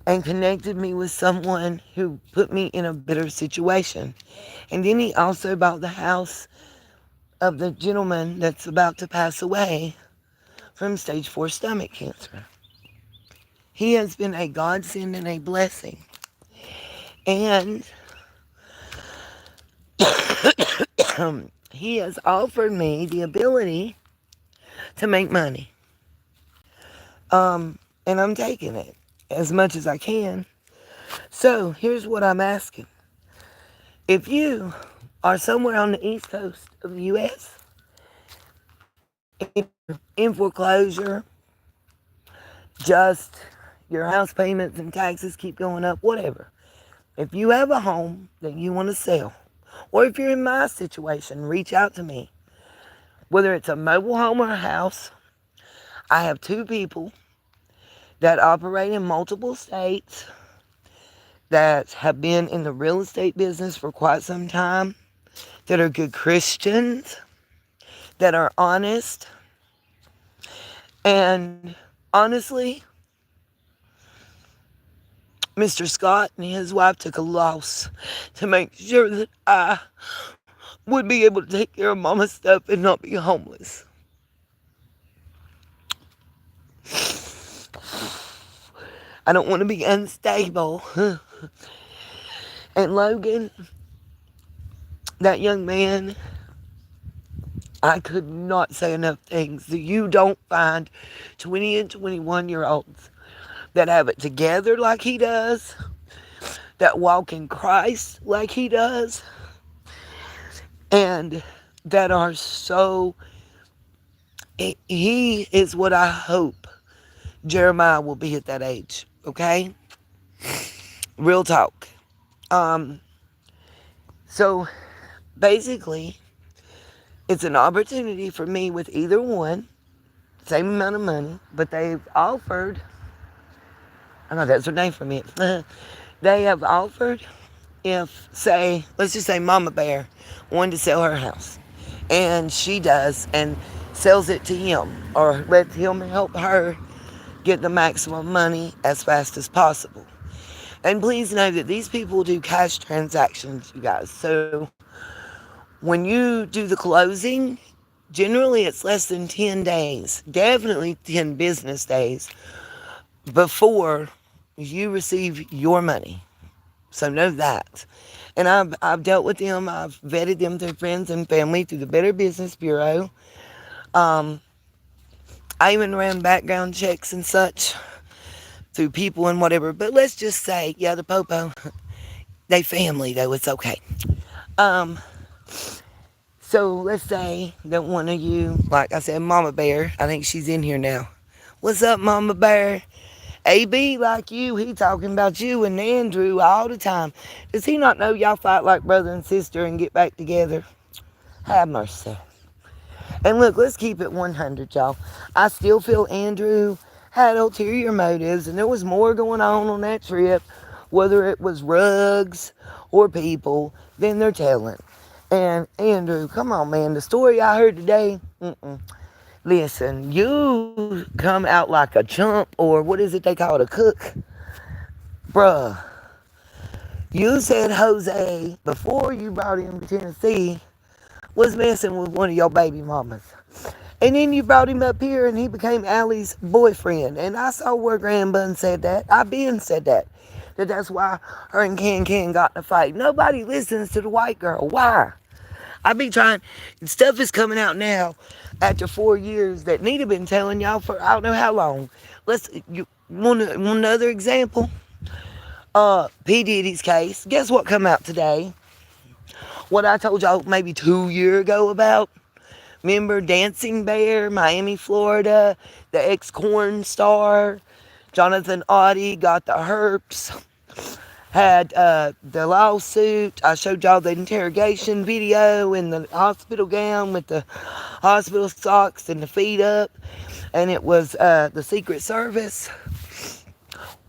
Speaker 1: and connected me with someone who put me in a better situation. And then he also bought the house of the gentleman that's about to pass away from stage 4 stomach cancer. He has been a godsend and a blessing. And he has offered me the ability to make money. And I'm taking it as much as I can. So here's what I'm asking. If you are somewhere on the east coast of the U.S., in foreclosure, just your house payments and taxes keep going up, whatever. If you have a home that you want to sell, or if you're in my situation, reach out to me. Whether it's a mobile home or a house, I have 2 people that operate in multiple states that have been in the real estate business for quite some time, that are good Christians, that are honest. And honestly, Mr. Scott and his wife took a loss to make sure that I would be able to take care of mama's stuff and not be homeless. I don't want to be unstable. And Logan, that young man, I could not say enough things. You don't find 20 and 21-year-olds that have it together like he does, that walk in Christ like he does, and that are so... He is what I hope Jeremiah will be at that age, okay? Real talk. So basically, it's an opportunity for me with either one, same amount of money, but they've offered, I know that's her name for me. They have offered, if, say, let's just say Mama Bear wanted to sell her house, and she does, and sells it to him, or lets him help her get the maximum money as fast as possible. And please know that these people do cash transactions, you guys. So when you do the closing, generally it's less than 10 days, definitely 10 business days before you receive your money. So know that. And I've dealt with them. I've vetted them through friends and family through the Better Business Bureau. I even ran background checks and such through people and whatever. But let's just say, yeah, the Popo, they family though, it's okay. So let's say that one of you, like I said, Mama Bear, I think she's in here now. What's up, Mama Bear? AB, like you, he talking about you and Andrew all the time. Does he not know y'all fight like brother and sister and get back together? Have mercy. And look, let's keep it 100, y'all. I still feel Andrew had ulterior motives, and there was more going on that trip, whether it was rugs or people, than they're telling. And Andrew, come on, man, the story I heard today, listen, you come out like a chump, or what is it they call it, a cook? Bruh, you said Jose, before you brought him to Tennessee, was messing with one of your baby mamas. And then you brought him up here and he became Allie's boyfriend. And I saw where Grandbun said that. I been said that. That's why her and Can got in a fight. Nobody listens to the white girl. Why? I be trying. Stuff is coming out now after 4 years that Nita been telling y'all for I don't know how long. You want another example? P. Diddy's case. Guess what come out today? What I told y'all maybe 2 years ago about. Remember Dancing Bear, Miami, Florida, the ex-corn star, Jonathan Audie got the herpes, had the lawsuit. I showed y'all the interrogation video in the hospital gown with the hospital socks and the feet up, and it was the Secret Service.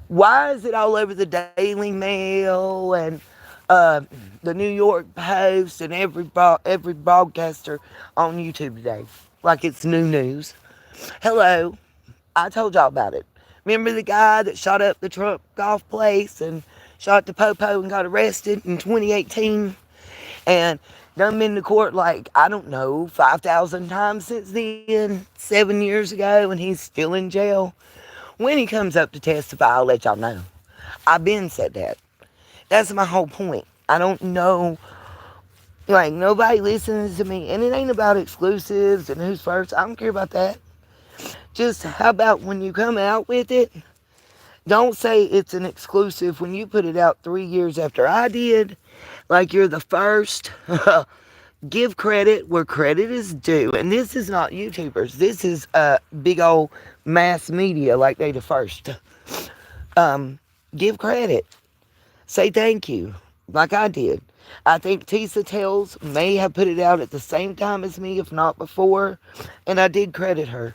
Speaker 1: Why is it all over the Daily Mail and the New York Post and every broadcaster on YouTube today? Like it's new news. Hello, I told y'all about it. Remember the guy that shot up the Trump golf place and shot the Popo and got arrested in 2018? And done been to court like, I don't know, 5,000 times since then, 7 years ago, and he's still in jail. When he comes up to testify, I'll let y'all know. I've been said that. That's my whole point. I don't know, like, nobody listens to me, and it ain't about exclusives and who's first. I don't care about that. Just how about when you come out with it, don't say it's an exclusive when you put it out 3 years after I did, like you're the first. Give credit where credit is due. And this is not YouTubers. This is big old mass media like they the first. Give credit. Say thank you like I did. I think Tisa Tells may have put it out at the same time as me, if not before. And I did credit her.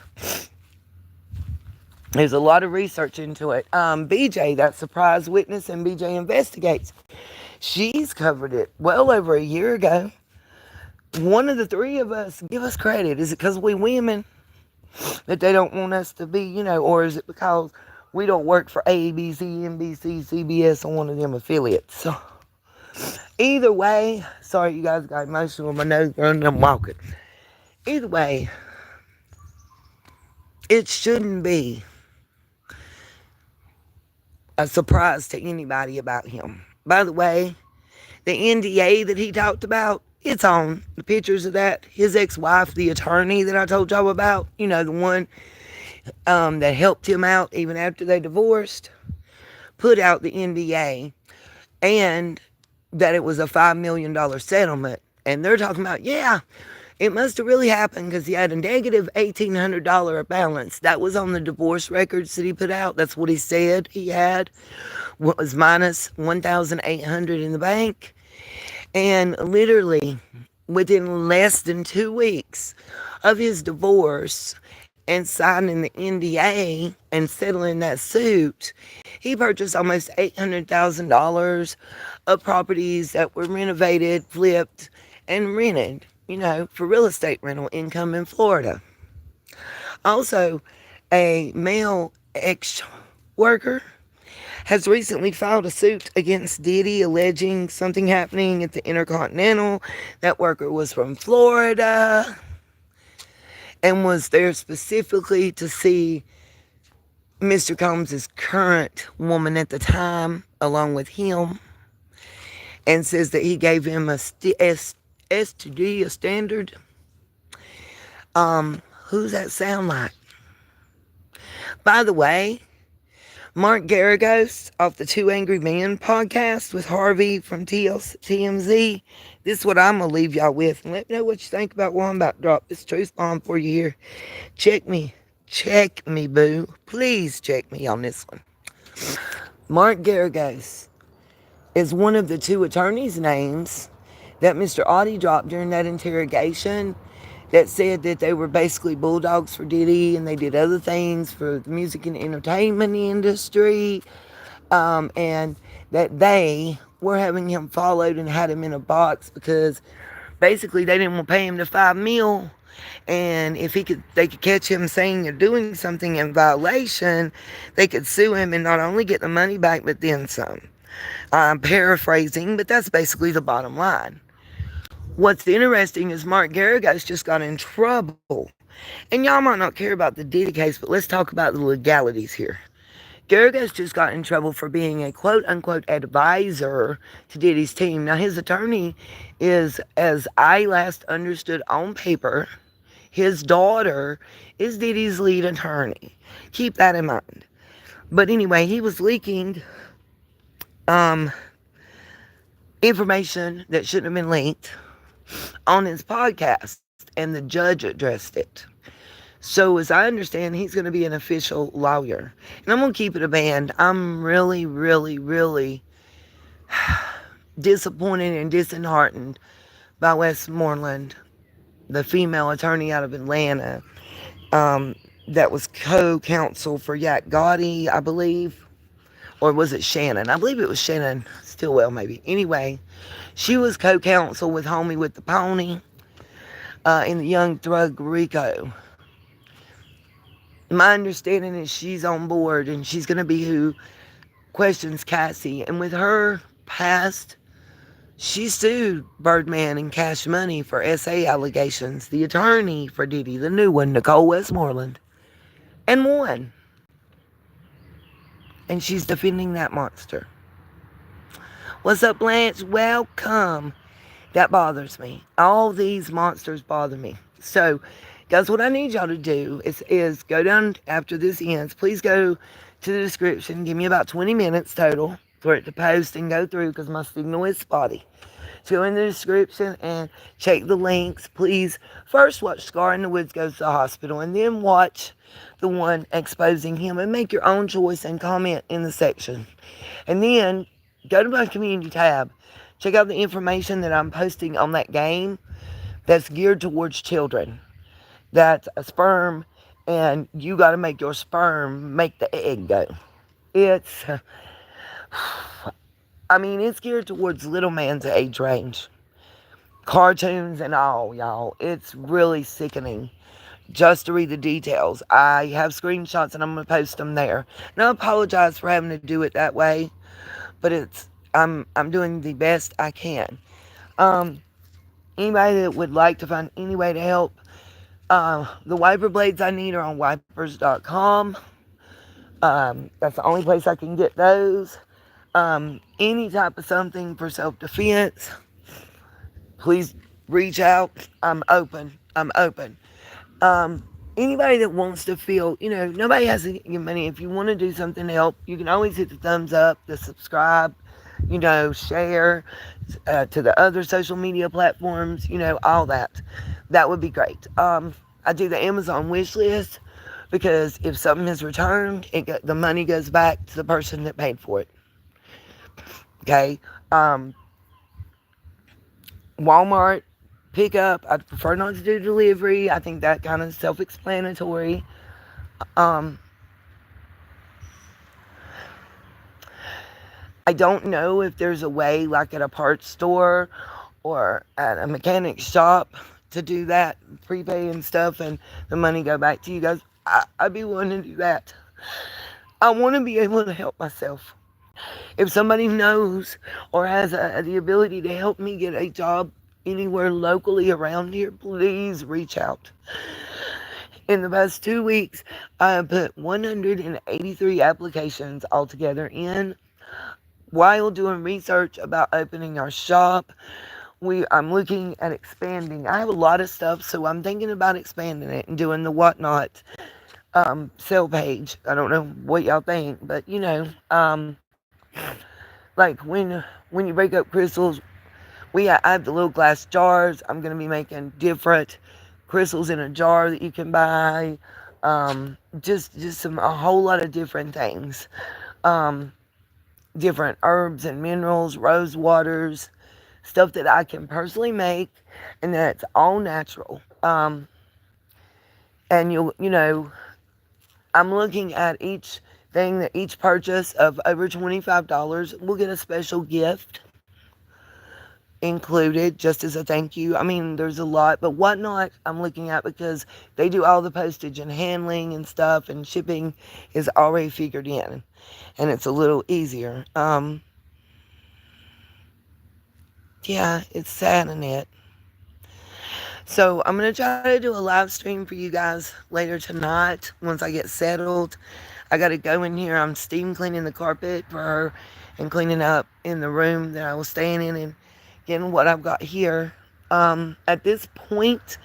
Speaker 1: There's a lot of research into it. BJ, that surprise witness in BJ Investigates, she's covered it well over a year ago. One of the three of us, give us credit. Is it because we women that they don't want us to be, or is it because we don't work for ABC, NBC, CBS, or one of them affiliates? So, Either way, sorry you guys got emotional with my nose running, I'm walking. Either way, it shouldn't be a surprise to anybody about him. By the way, the NDA that he talked about, it's on the pictures of that. His ex-wife, the attorney that I told y'all about, the one that helped him out even after they divorced, put out the NDA and that it was a $5 million settlement. And they're talking about, yeah, it must have really happened because he had a negative $1,800 balance. That was on the divorce records that he put out. That's what he said he had. Was minus 1,800 in the bank. And literally within less than 2 weeks of his divorce and signing the NDA and settling that suit, he purchased almost $800,000 of properties that were renovated, flipped, and rented, for real estate rental income in Florida. Also, a male ex-worker has recently filed a suit against Diddy alleging something happening at the Intercontinental. That worker was from Florida and was there specifically to see Mr. Combs' current woman at the time along with him, and says that he gave him a STD, a standard. Who's that sound like? By the way, Mark Garagos off the Two Angry Men podcast with Harvey from TMZ. This is what I'm going to leave y'all with. And let me know what you think about what I'm about to drop. This truth bomb for you here. Check me. Check me, boo. Please check me on this one. Mark Garagos is one of the two attorneys' names that Mr. Audie dropped during that interrogation that said that they were basically bulldogs for Diddy and they did other things for the music and entertainment industry, and that they were having him followed and had him in a box because basically they didn't want to pay him the $5 million, and if they could catch him saying or doing something in violation, they could sue him and not only get the money back but then some. I'm paraphrasing, but that's basically the bottom line. What's interesting is Mark Garagos just got in trouble. And y'all might not care about the Diddy case, but let's talk about the legalities here. Garagos just got in trouble for being a quote-unquote advisor to Diddy's team. Now, his attorney is, as I last understood on paper, his daughter is Diddy's lead attorney. Keep that in mind. But anyway, he was leaking information that shouldn't have been leaked on his podcast, and the judge addressed it. So as I understand, he's going to be an official lawyer. And I'm going to keep it a band. I'm really, really, really disappointed and disheartened by Westmoreland, the female attorney out of Atlanta, that was co-counsel for Yak Gotti, I believe. Or was it Shannon? I believe it was Shannon Stillwell, maybe. Anyway, she was co-counsel with Homie with the Pony in the Young Thug RICO. My understanding is she's on board and she's going to be who questions Cassie. And with her past, she sued Birdman and Cash Money for SA allegations. The attorney for Diddy, the new one, Nicole Westmoreland, and won. And she's defending that monster. What's up, Blanche? Welcome. That bothers me. All these monsters bother me. So, guys, what I need y'all to do is go down after this ends. Please go to the description. Give me about 20 minutes total for it to post and go through because my signal is spotty. So go in the description and check the links. Please first watch Scar in the Woods Goes to the Hospital and then watch the one exposing him and make your own choice and comment in the section. And then go to my community tab. Check out the information that I'm posting on that game that's geared towards children. That's a sperm, and you got to make your sperm make the egg go. It's geared towards little man's age range. Cartoons and all, y'all. It's really sickening just to read the details. I have screenshots and I'm going to post them there. And I apologize for having to do it that way. But I'm doing the best I can. Um, Anybody that would like to find any way to help, the wiper blades I need are on wipers.com. That's the only place I can get those. Any type of something for self-defense, please reach out. I'm open. I'm open. Anybody that wants to feel, nobody has to give money. If you want to do something to help, you can always hit the thumbs up, the subscribe, share to the other social media platforms, all that. That would be great. I do the Amazon wish list because if something is returned, the money goes back to the person that paid for it. Okay. Walmart pickup. I prefer not to do delivery. I think that kind of self-explanatory. I don't know if there's a way, like at a parts store or at a mechanic shop, to do that, prepay and stuff, and the money go back to you guys. I'd be willing to do that. I want to be able to help myself. If somebody knows or has the ability to help me get a job anywhere locally around here, please reach out. In the past 2 weeks, I have put 183 applications altogether in while doing research about opening our shop. I'm looking at expanding. I have a lot of stuff, so I'm thinking about expanding it and doing the whatnot sale page. I don't know what y'all think, but like when you break up crystals, I have the little glass jars. I'm gonna be making different crystals in a jar that you can buy. Just a whole lot of different things. Different herbs and minerals, rose waters, stuff that I can personally make, and that's all natural. And I'm looking at each thing, that each purchase of over $25 will get a special gift included just as a thank you. I mean, there's a lot, but whatnot I'm looking at because they do all the postage and handling and stuff, and shipping is already figured in, and it's a little easier. Yeah, it's sad in it. So I'm going to try to do a live stream for you guys later tonight once I get settled. I got to go in here. I'm steam cleaning the carpet for her and cleaning up in the room that I was staying in and getting what I've got here. At this point,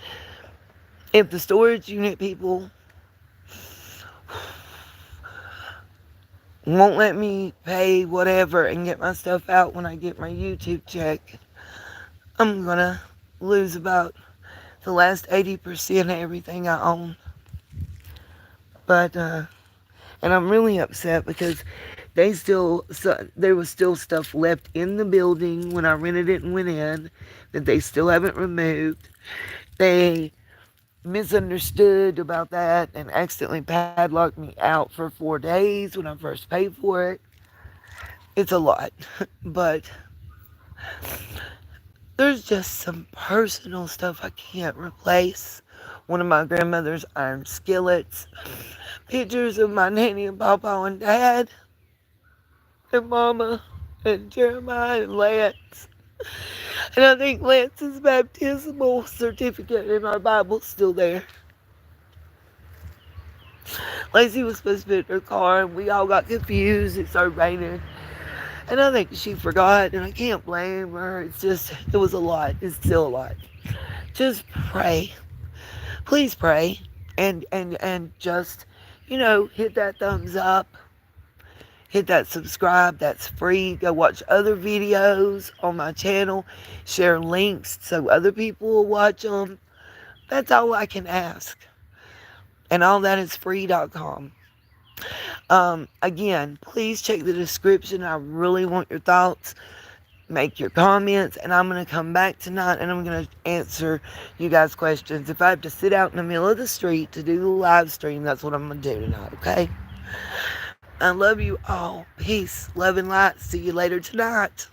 Speaker 1: if the storage unit people won't let me pay whatever and get my stuff out when I get my YouTube check, I'm going to lose about the last 80% of everything I own. But, and I'm really upset because there was still stuff left in the building when I rented it and went in that they still haven't removed. They misunderstood about that and accidentally padlocked me out for 4 days when I first paid for it. It's a lot, but there's just some personal stuff I can't replace. One of my grandmother's iron skillets, pictures of my nanny and papa and dad, and mama, and Jeremiah and Lance. And I think Lance's baptismal certificate in our Bible's still there. Lacey was supposed to be in her car, and we all got confused. It started raining. And I think she forgot, and I can't blame her. It was a lot. It's still a lot. Just pray. Please pray. And just, hit that thumbs up. Hit that subscribe. That's free. Go watch other videos on my channel. Share links so other people will watch them. That's all I can ask. And all that is free.com. Again, please check the description. I really want your thoughts. Make your comments, and I'm going to come back tonight and I'm going to answer you guys' questions. If I have to sit out in the middle of the street to do the live stream, that's what I'm going to do tonight, okay? I love you all. Peace, love, and light. See you later tonight.